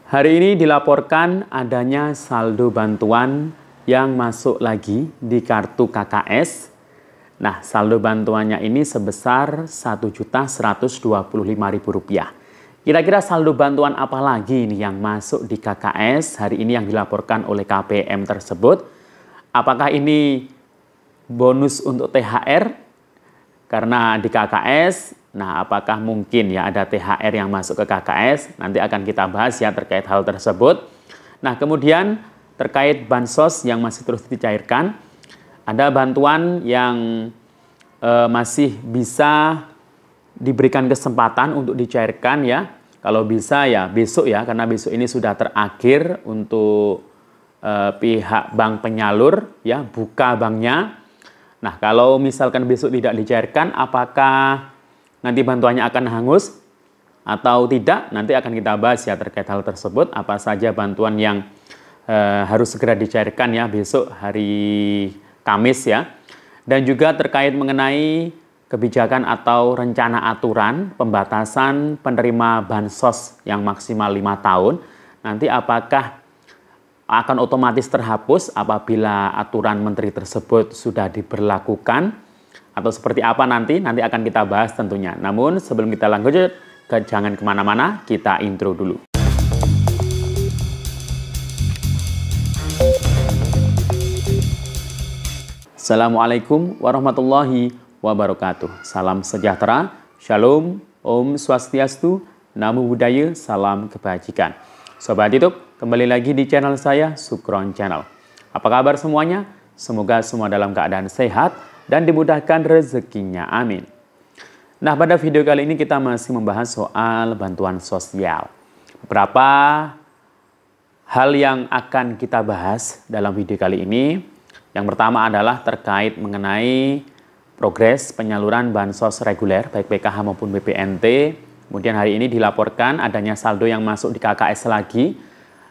Hari ini dilaporkan adanya saldo bantuan yang masuk lagi di kartu KKS. Nah, saldo bantuannya ini sebesar Rp1.125.000. Kira-kira saldo bantuan apa lagi ini yang masuk di KKS hari ini yang dilaporkan oleh KPM tersebut? Apakah ini bonus untuk THR? Karena di KKS, nah apakah mungkin ya ada THR yang masuk ke KKS? Nanti akan kita bahas ya terkait hal tersebut. Nah, kemudian terkait bansos yang masih terus dicairkan, ada bantuan yang masih bisa diberikan kesempatan untuk dicairkan ya. Kalau bisa ya besok ya, karena besok ini sudah terakhir untuk pihak bank penyalur ya, buka banknya. Nah, kalau misalkan besok tidak dicairkan, apakah nanti bantuannya akan hangus atau tidak? Nanti akan kita bahas ya terkait hal tersebut. Apa saja bantuan yang harus segera dicairkan ya besok hari Kamis ya. Dan juga terkait mengenai kebijakan atau rencana aturan pembatasan penerima bansos yang maksimal 5 tahun. Nanti apakah akan otomatis terhapus apabila aturan menteri tersebut sudah diberlakukan atau seperti apa nanti akan kita bahas tentunya. Namun sebelum kita lanjut, jangan kemana-mana, kita intro dulu. Assalamualaikum warahmatullahi wabarakatuh. Salam sejahtera, shalom, om swastiastu, namo buddhaya, salam kebajikan. Sobat YouTube, kembali lagi di channel saya, Sukron Channel. Apa kabar semuanya? Semoga semua dalam keadaan sehat dan dimudahkan rezekinya. Amin. Nah, pada video kali ini kita masih membahas soal bantuan sosial. Beberapa hal yang akan kita bahas dalam video kali ini. Yang pertama adalah terkait mengenai progres penyaluran bansos reguler, baik PKH maupun BPNT. Kemudian hari ini dilaporkan adanya saldo yang masuk di KKS lagi.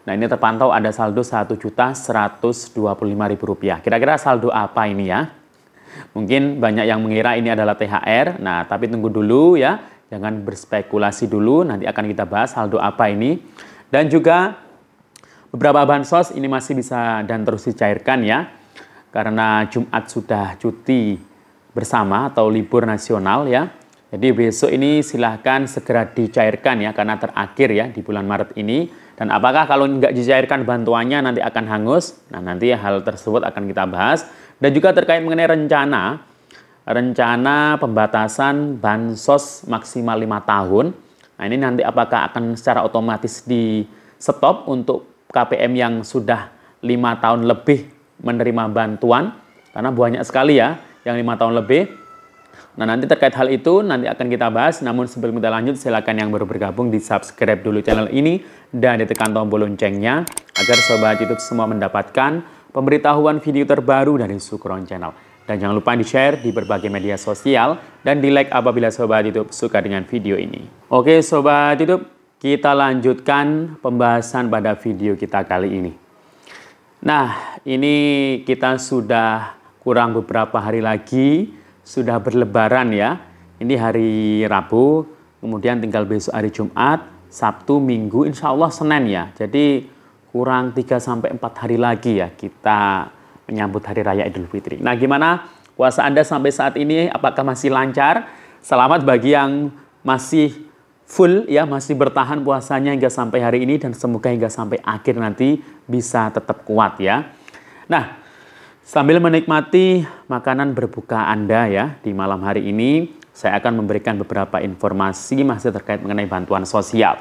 Nah, ini terpantau ada saldo Rp1.125.000. Kira-kira saldo apa ini ya? Mungkin banyak yang mengira ini adalah THR. Nah, tapi tunggu dulu ya. Jangan berspekulasi dulu, nanti akan kita bahas saldo apa ini. Dan juga beberapa bansos ini masih bisa dan terus dicairkan ya. Karena Jumat sudah cuti bersama atau libur nasional ya. Jadi besok ini silahkan segera dicairkan ya, karena terakhir ya di bulan Maret ini. Dan apakah kalau nggak dicairkan bantuannya nanti akan hangus? Nah, nanti hal tersebut akan kita bahas. Dan juga terkait mengenai rencana pembatasan bansos maksimal 5 tahun. Nah, ini nanti apakah akan secara otomatis di stop untuk KPM yang sudah 5 tahun lebih menerima bantuan? Karena banyak sekali ya yang 5 tahun lebih. Nah, nanti terkait hal itu nanti akan kita bahas. Namun sebelum kita lanjut, silakan yang baru bergabung di subscribe dulu channel ini dan ditekan tombol loncengnya agar sobat YouTube semua mendapatkan pemberitahuan video terbaru dari Sukron Channel. Dan jangan lupa di-share di berbagai media sosial dan di-like apabila sobat YouTube suka dengan video ini. Oke sobat YouTube, kita lanjutkan pembahasan pada video kita kali ini. Nah, ini kita sudah kurang beberapa hari lagi sudah berlebaran ya. Ini hari Rabu, kemudian tinggal besok hari Jumat, Sabtu, Minggu, insya Allah Senin ya. Jadi kurang 3-4 hari lagi ya kita menyambut Hari Raya Idul Fitri. Nah, gimana puasa Anda sampai saat ini? Apakah masih lancar? Selamat bagi yang masih full ya, masih bertahan puasanya hingga sampai hari ini dan semoga hingga sampai akhir nanti bisa tetap kuat ya. Nah, sambil menikmati makanan berbuka Anda ya di malam hari ini, saya akan memberikan beberapa informasi masih terkait mengenai bantuan sosial.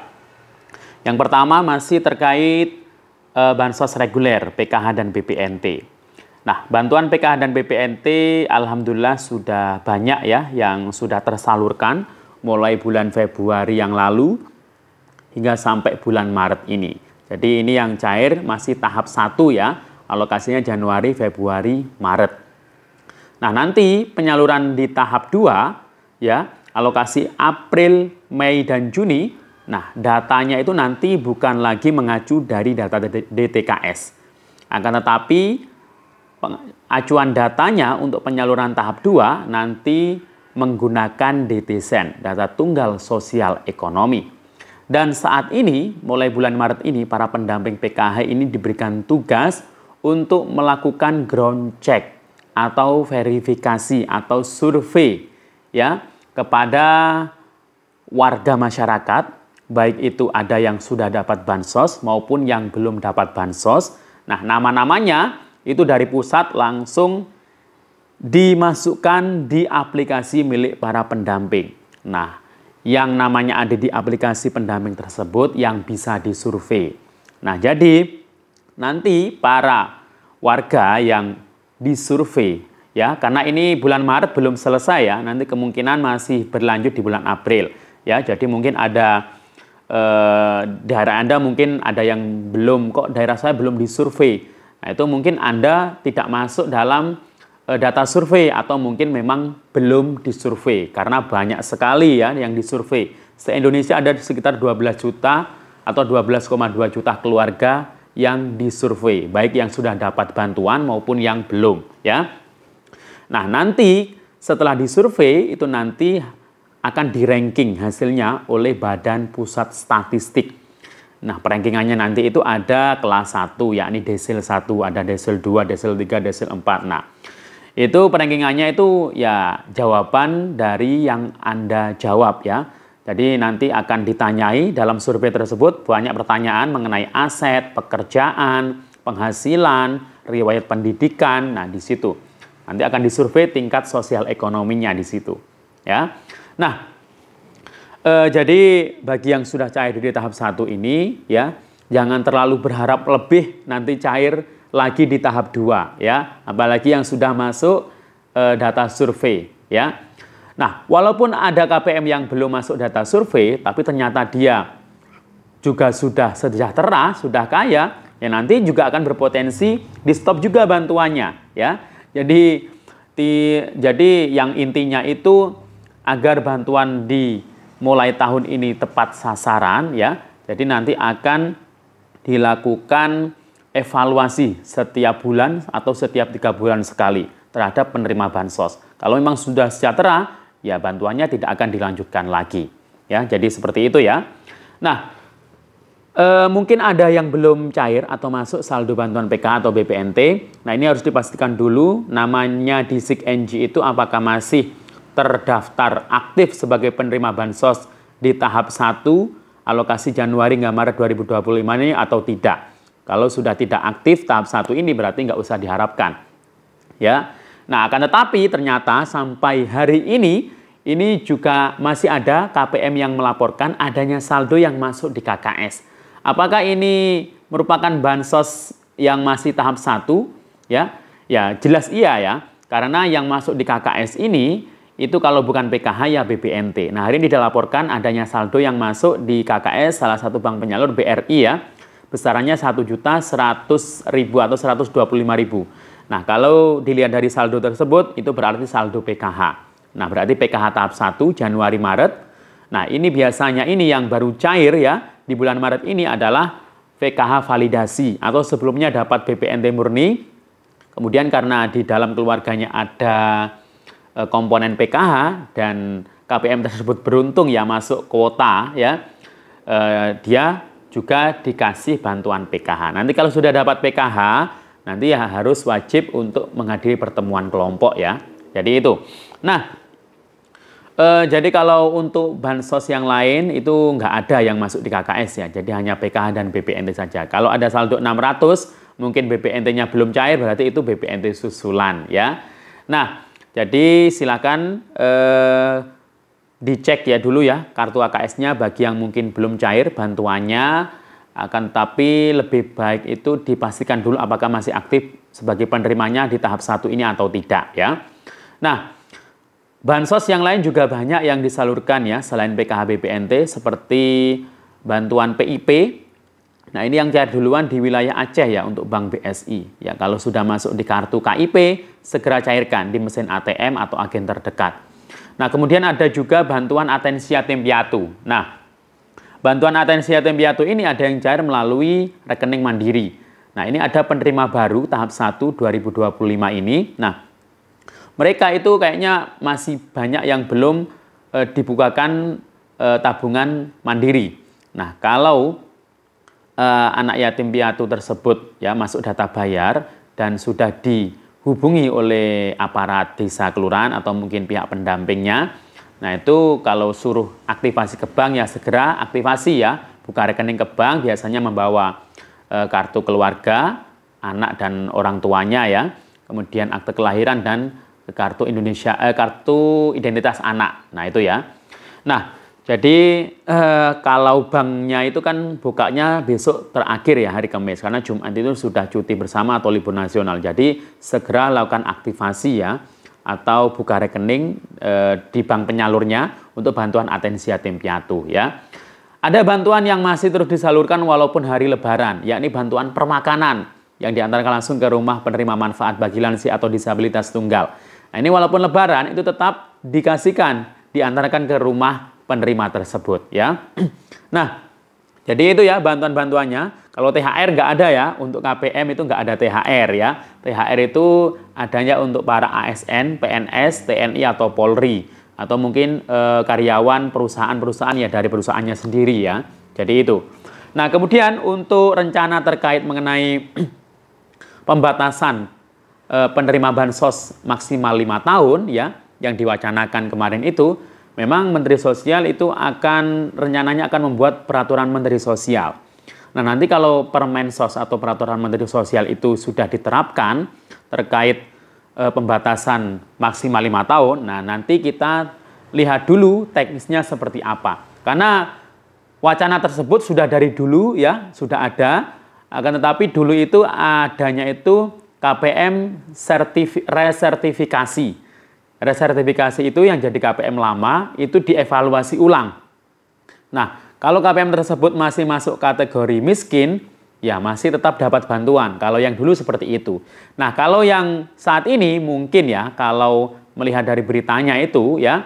Yang pertama masih terkait bansos reguler, PKH dan BPNT. Nah, bantuan PKH dan BPNT alhamdulillah sudah banyak ya yang sudah tersalurkan mulai bulan Februari yang lalu hingga sampai bulan Maret ini. Jadi ini yang cair masih tahap 1 ya. Alokasinya Januari, Februari, Maret. Nah, nanti penyaluran di tahap 2 ya, alokasi April, Mei dan Juni. Nah, datanya itu nanti bukan lagi mengacu dari data DTKS. Akan tetapi acuan datanya untuk penyaluran tahap 2 nanti menggunakan DTSEN, data tunggal sosial ekonomi. Dan saat ini, mulai bulan Maret ini, para pendamping PKH ini diberikan tugas untuk melakukan ground check atau verifikasi atau survei ya kepada warga masyarakat, baik itu ada yang sudah dapat bansos maupun yang belum dapat bansos. Nah, nama-namanya itu dari pusat langsung dimasukkan di aplikasi milik para pendamping. Nah, yang namanya ada di aplikasi pendamping tersebut yang bisa disurvei. Nah, jadi nanti para warga yang disurvei ya, karena ini bulan Maret belum selesai ya, nanti kemungkinan masih berlanjut di bulan April ya. Jadi mungkin ada daerah Anda mungkin ada yang belum, kok daerah saya belum disurvei. Nah, itu mungkin Anda tidak masuk dalam data survei atau mungkin memang belum disurvei karena banyak sekali ya yang disurvei. Se-Indonesia ada sekitar 12 juta atau 12,2 juta keluarga yang disurvei, baik yang sudah dapat bantuan maupun yang belum ya. Nah, nanti setelah disurvei itu nanti akan di-ranking hasilnya oleh Badan Pusat Statistik. Nah, perankingannya nanti itu ada kelas 1 yakni desil 1, ada desil 2, desil 3, desil 4. Nah, itu perankingannya itu ya jawaban dari yang Anda jawab ya. Jadi nanti akan ditanyai dalam survei tersebut banyak pertanyaan mengenai aset, pekerjaan, penghasilan, riwayat pendidikan. Nah, di situ nanti akan disurvei tingkat sosial ekonominya di situ ya. Nah, jadi bagi yang sudah cair di tahap 1 ini ya, jangan terlalu berharap lebih nanti cair lagi di tahap 2 ya, apalagi yang sudah masuk data survei ya. Nah, walaupun ada KPM yang belum masuk data survei, tapi ternyata dia juga sudah sejahtera, sudah kaya, ya nanti juga akan berpotensi di stop juga bantuannya ya. Jadi yang intinya itu agar bantuan di mulai tahun ini tepat sasaran ya. Jadi nanti akan dilakukan evaluasi setiap bulan atau setiap 3 bulan sekali terhadap penerima bansos. Kalau memang sudah sejahtera, ya bantuannya tidak akan dilanjutkan lagi. Ya, jadi seperti itu ya. Nah, mungkin ada yang belum cair atau masuk saldo bantuan PKH atau BPNT. Nah, ini harus dipastikan dulu namanya di SIG-NG itu apakah masih terdaftar aktif sebagai penerima bansos di tahap 1 alokasi Januari hingga Maret 2025 ini atau tidak. Kalau sudah tidak aktif tahap 1 ini berarti nggak usah diharapkan. Ya. Nah, akan tetapi ternyata sampai hari ini juga masih ada KPM yang melaporkan adanya saldo yang masuk di KKS. Apakah ini merupakan bansos yang masih tahap 1? Ya. Ya, jelas iya ya. Karena yang masuk di KKS ini itu kalau bukan PKH ya BPNT. Nah, hari ini dilaporkan adanya saldo yang masuk di KKS salah satu bank penyalur BRI ya. Besarannya 1.100.000 atau 125.000. Nah, kalau dilihat dari saldo tersebut, itu berarti saldo PKH. Nah, berarti PKH tahap 1 Januari Maret. Nah, ini biasanya ini yang baru cair ya, di bulan Maret ini adalah PKH validasi atau sebelumnya dapat BPNT murni. Kemudian karena di dalam keluarganya ada komponen PKH dan KPM tersebut beruntung ya masuk kuota ya, dia juga dikasih bantuan PKH. Nanti kalau sudah dapat PKH, nanti ya harus wajib untuk menghadiri pertemuan kelompok ya. Jadi itu. Nah, jadi kalau untuk bansos yang lain itu nggak ada yang masuk di KKS ya. Jadi hanya PKH dan BPNT saja. Kalau ada saldo 600, mungkin BPNT-nya belum cair, berarti itu BPNT susulan ya. Nah, jadi silakan dicek ya dulu ya kartu AKS-nya bagi yang mungkin belum cair bantuannya, akan tapi lebih baik itu dipastikan dulu apakah masih aktif sebagai penerimanya di tahap 1 ini atau tidak ya. Nah, bansos yang lain juga banyak yang disalurkan ya selain PKH BPNT seperti bantuan PIP. Nah, ini yang cair duluan di wilayah Aceh ya untuk Bank BSI. Ya, kalau sudah masuk di kartu KIP segera cairkan di mesin ATM atau agen terdekat. Nah, kemudian ada juga bantuan Atensia Tempiatu. Nah, bantuan Atensia Tempiatu ini ada yang cair melalui rekening mandiri. Nah, ini ada penerima baru tahap 1 2025 ini. Nah, mereka itu kayaknya masih banyak yang belum dibukakan tabungan mandiri. Nah, kalau anak yatim piatu tersebut ya masuk data bayar dan sudah dihubungi oleh aparat desa kelurahan atau mungkin pihak pendampingnya, nah itu kalau suruh aktivasi ke bank ya segera aktivasi ya, buka rekening ke bank, biasanya membawa kartu keluarga, anak dan orang tuanya ya, kemudian akte kelahiran dan kartu kartu identitas anak. Nah itu ya. Nah jadi kalau banknya itu kan bukanya besok terakhir ya hari Kamis, karena Jumat itu sudah cuti bersama atau libur nasional. Jadi segera lakukan aktivasi ya atau buka rekening di bank penyalurnya untuk bantuan atensi yatim piatu ya. Ada bantuan yang masih terus disalurkan walaupun hari Lebaran, yakni bantuan permakanan yang diantarkan langsung ke rumah penerima manfaat bagi lansia atau disabilitas tunggal. Nah, ini walaupun Lebaran itu tetap dikasihkan, diantarkan ke rumah penerima tersebut ya. Nah, jadi itu ya bantuan-bantuannya. Kalau THR nggak ada ya, untuk KPM itu nggak ada THR ya. THR itu adanya untuk para ASN, PNS, TNI atau Polri. Atau mungkin karyawan perusahaan-perusahaan ya dari perusahaannya sendiri ya. Jadi itu. Nah, kemudian untuk rencana terkait mengenai pembatasan penerima bansos maksimal 5 tahun ya yang diwacanakan kemarin itu, memang Menteri Sosial itu rencananya akan membuat peraturan Menteri Sosial. Nah, nanti kalau Permensos atau peraturan Menteri Sosial itu sudah diterapkan terkait pembatasan maksimal 5 tahun, nah nanti kita lihat dulu teknisnya seperti apa. Karena wacana tersebut sudah dari dulu ya, sudah ada, akan tetapi dulu itu adanya itu KPM resertifikasi. Resertifikasi itu yang jadi KPM lama itu dievaluasi ulang. Nah, kalau KPM tersebut masih masuk kategori miskin, ya masih tetap dapat bantuan. Kalau yang dulu seperti itu. Nah, kalau yang saat ini mungkin ya, kalau melihat dari beritanya itu ya,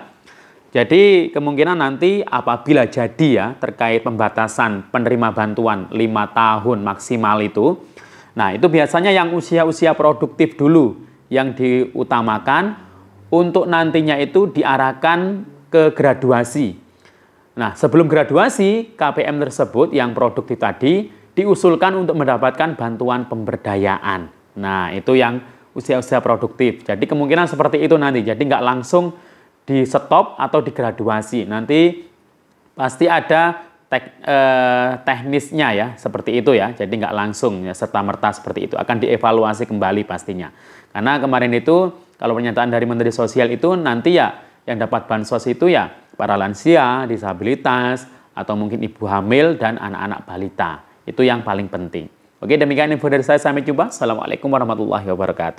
jadi kemungkinan nanti apabila jadi ya terkait pembatasan penerima bantuan 5 tahun maksimal itu, nah itu biasanya yang usia-usia produktif dulu yang diutamakan untuk nantinya itu diarahkan ke graduasi. Nah, sebelum graduasi, KPM tersebut yang produktif tadi diusulkan untuk mendapatkan bantuan pemberdayaan. Nah, itu yang usia-usia produktif. Jadi kemungkinan seperti itu nanti. Jadi nggak langsung di stop atau digraduasi. Nanti pasti ada teknisnya ya, seperti itu ya. Jadi nggak langsung ya, serta-merta seperti itu. Akan dievaluasi kembali pastinya. Karena kemarin itu, kalau pernyataan dari Menteri Sosial itu nanti ya, yang dapat bansos itu ya para lansia, disabilitas, atau mungkin ibu hamil dan anak-anak balita. Itu yang paling penting. Oke, demikian info dari saya. Sampai jumpa. Assalamualaikum warahmatullahi wabarakatuh.